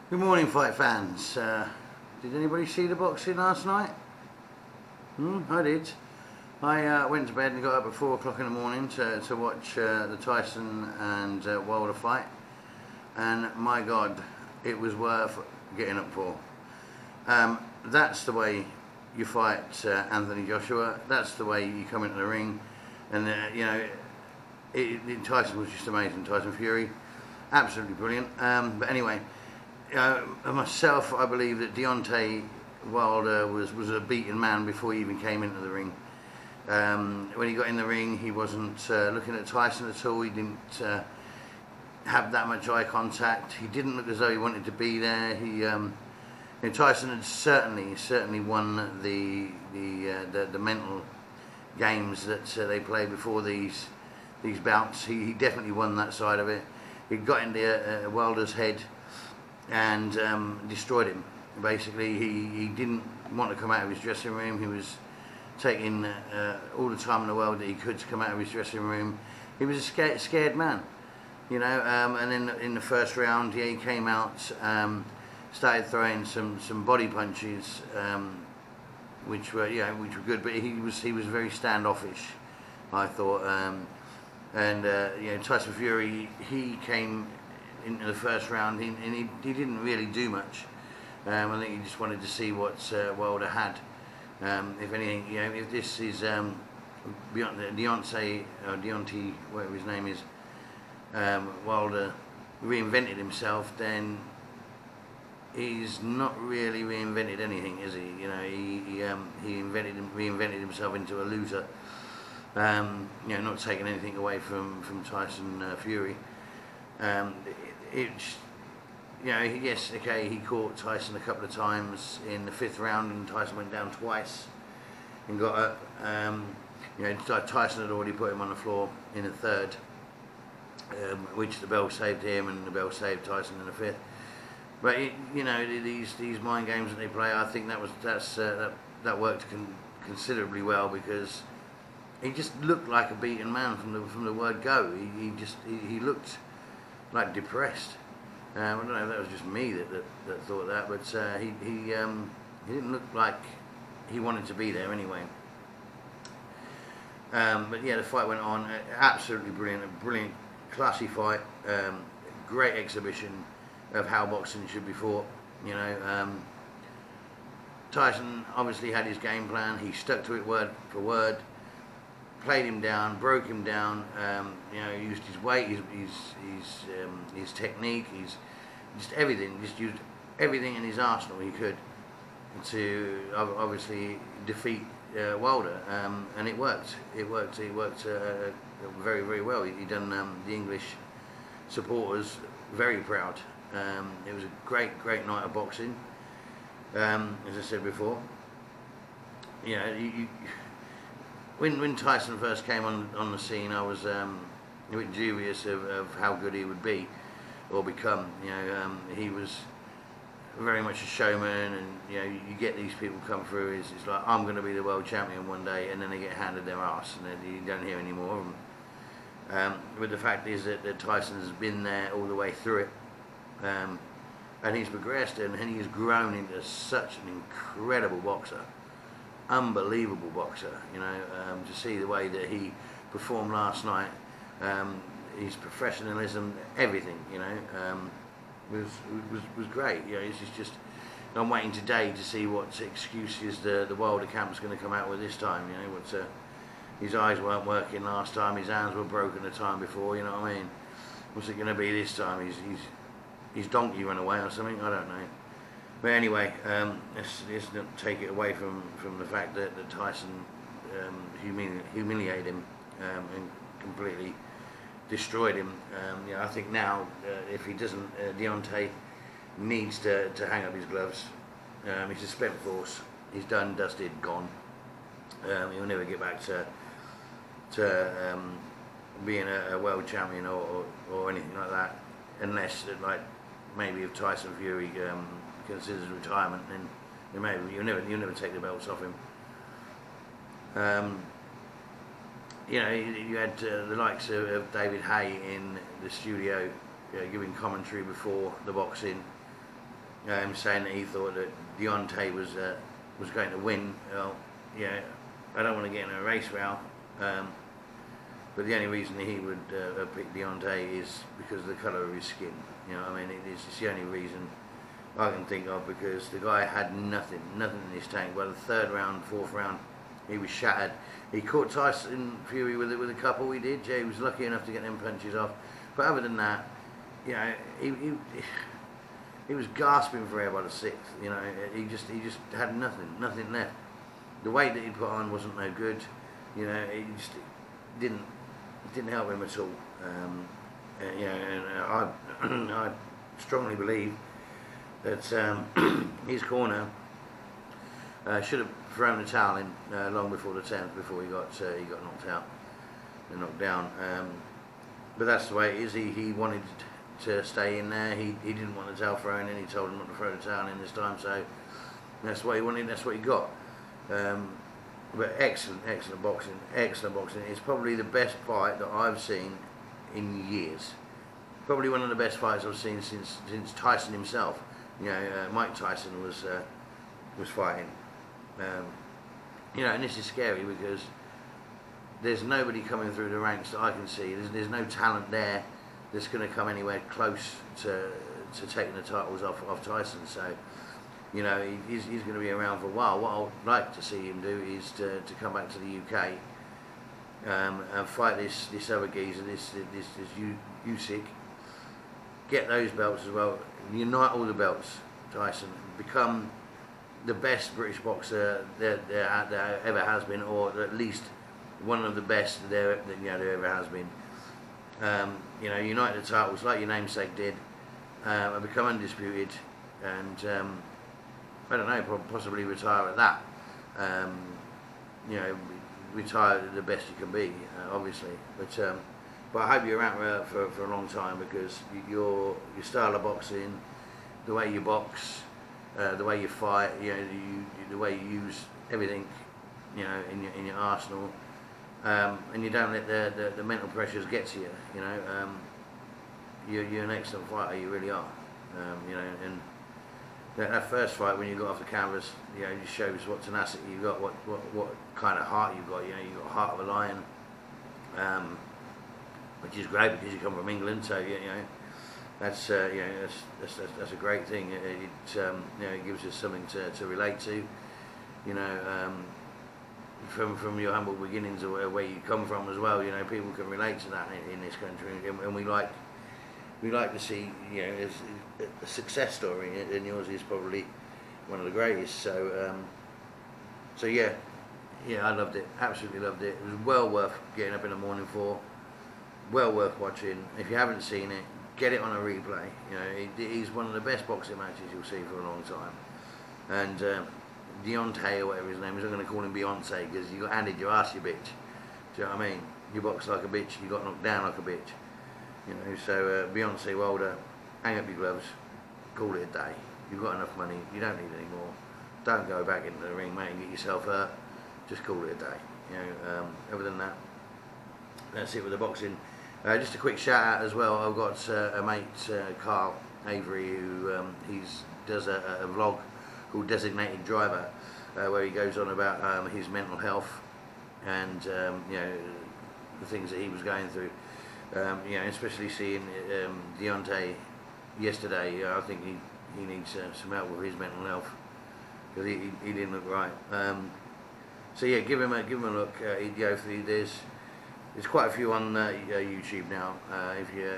Good morning, fight fans. Did anybody see the boxing last night? I did. I went to bed and got up at 4 o'clock in the morning to watch the Tyson and Wilder fight, and my God, it was worth getting up for. That's the way you fight Anthony Joshua. That's the way you come into the ring, and Tyson was just amazing. Tyson Fury, absolutely brilliant. But anyway. Myself, I believe that Deontay Wilder was a beaten man before he even came into the ring. When he got in the ring, he wasn't looking at Tyson at all. He didn't have that much eye contact. He didn't look as though he wanted to be there. Tyson had certainly won the mental games that they play before these bouts. He definitely won that side of it. He got into Wilder's head and destroyed him. Basically, he didn't want to come out of his dressing room. He was taking all the time in the world that he could to come out of his dressing room. He was a scared man, and then in the first round, he came out, started throwing some body punches, which were good, but he was very standoffish, I thought. Tyson Fury, he came into the first round, and he didn't really do much. I think he just wanted to see what Wilder had. If anything, if this is Deontay, whatever his name is, Wilder reinvented himself, then he's not really reinvented anything, is he? He reinvented himself into a loser. Not taking anything away from Tyson Fury. Yes, okay, he caught Tyson a couple of times in the 5th round, and Tyson went down twice and got up. Tyson had already put him on the floor in the 3rd, which the bell saved him, and the bell saved Tyson in the 5th. But these mind games that they play, I think that worked considerably well, because he just looked like a beaten man from the word go. He looked like depressed. I don't know if that was just me that thought that, but he didn't look like he wanted to be there anyway. But yeah, the fight went on. Absolutely brilliant, a brilliant, classy fight. Great exhibition of how boxing should be fought. Tyson obviously had his game plan. He stuck to it word for word. Played him down, broke him down. Used his weight, his technique, just everything. Just used everything in his arsenal he could to obviously defeat Wilder, and it worked. It worked very, very well. He done the English supporters very proud. It was a great night of boxing. As I said before, When Tyson first came on the scene, I was a bit dubious of how good he would be or become. He was very much a showman, and you get these people come through. It's like, I'm going to be the world champion one day, and then they get handed their ass, and then you don't hear any more of them. But the fact is that Tyson has been there all the way through it, and he's progressed, and he's grown into such an incredible boxer. Unbelievable boxer, to see the way that he performed last night, his professionalism, everything, was great. It's just I'm waiting today to see what excuses the Wilder camp's going to come out with this time. His eyes weren't working last time, his hands were broken the time before. You know what I mean? What's it going to be this time? His donkey run away or something? I don't know. But anyway, let's not take it away from the fact that Tyson humiliated him and completely destroyed him. I think now, if he doesn't, Deontay needs to hang up his gloves. He's a spent force. He's done, dusted, gone. He'll never get back to being a world champion or anything like that, unless maybe if Tyson Fury considers retirement, then maybe you'll never take the belts off him. You had the likes of David Hay in the studio giving commentary before the boxing. saying that he thought that Deontay was going to win. Well, yeah, I don't want to get in a race row, but the only reason he would pick Deontay is because of the colour of his skin. You know what I mean? It's the only reason I can think of, because the guy had nothing in his tank. By the third round, fourth round, he was shattered. He caught Tyson Fury with a couple. He did. Yeah, he was lucky enough to get them punches off. But other than that, you know, he was gasping for air by the sixth. You know, he just had nothing left. The weight that he put on wasn't no good. You know, it just didn't help him at all. You know, and I strongly believe that his corner should have thrown the towel in long before the 10th, before he got knocked out and knocked down. But that's the way it is. He wanted to stay in there. He didn't want the towel thrown in. He told him not to throw the towel in this time. So that's what he wanted. That's what he got. But excellent boxing. It's probably the best fight that I've seen in years. Probably one of the best fights I've seen since Tyson himself. You know, Mike Tyson was fighting. You know, and this is scary because there's nobody coming through the ranks that I can see. There's no talent there that's going to come anywhere close to taking the titles off Tyson. So, you know, he's going to be around for a while. What I'd like to see him do is to come back to the UK and fight this other geezer, this Usyk. Get those belts as well. Unite all the belts, Tyson. Become the best British boxer there ever has been, or at least one of the best there ever has been. You know, unite the titles like your namesake did, and become undisputed, and I don't know, possibly retire at that. You know, retire the best you can be, obviously. But I hope you're around for a long time, because your style of boxing, the way you box, the way you fight, you know, the way you use everything, you know, in your arsenal, and you don't let the mental pressures get to you. You know, you're an excellent fighter. You really are. You know, and that first fight when you got off the canvas, you know, just shows what tenacity you got, what kind of heart you've got. You know, you've got the heart of a lion, which is great because you come from England. So you know, that's you know, that's a great thing. It you know, it gives us something to relate to. You know, from your humble beginnings, or where you come from as well. You know, people can relate to that in this country, and we like to see, you know, a success story, and yours is probably one of the greatest. So yeah, I loved it, absolutely loved it. It was well worth getting up in the morning for, well worth watching. If you haven't seen it, get it on a replay. You know, it is one of the best boxing matches you'll see for a long time. And Deontay, or whatever his name is, I'm going to call him Beyonce, because you got handed your ass, you bitch. Do you know what I mean? You box like a bitch, you got knocked down like a bitch. You know, so Beyonce Wilder, hang up your gloves, call it a day. You've got enough money, you don't need any more. Don't go back into the ring, mate, and get yourself hurt. Just call it a day. You know, other than that, that's it with the boxing. Just a quick shout out as well. I've got a mate, Carl Avery, who does a vlog called Designated Driver, where he goes on about his mental health and you know, the things that he was going through. You know, especially seeing Deontay yesterday, I think he needs some help with his mental health, because he didn't look right. So yeah, give him a look. He'd go through this. There's quite a few on YouTube now. If you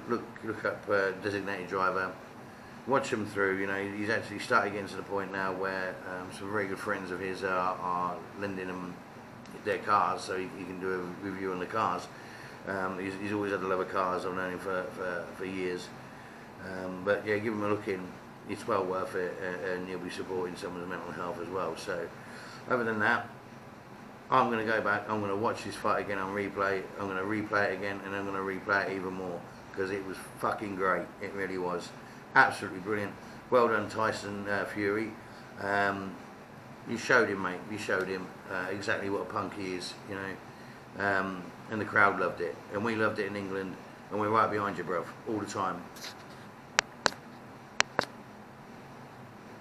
look up Designated Driver, watch him through. You know, he's actually starting getting to the point now where some very good friends of his are lending him their cars, so he can do a review on the cars. He's always had a love of cars. I've known him for years. But yeah, give him a look in. It's well worth it, and you'll be supporting someone's mental health as well. So, other than that, I'm going to go back. I'm going to watch this fight again on replay. I'm going to replay it again, and I'm going to replay it even more, because it was fucking great. It really was. Absolutely brilliant. Well done, Tyson Fury. You showed him, mate. You showed him exactly what a punk he is, you know. And the crowd loved it, and we loved it in England, and we're right behind you, bruv, all the time.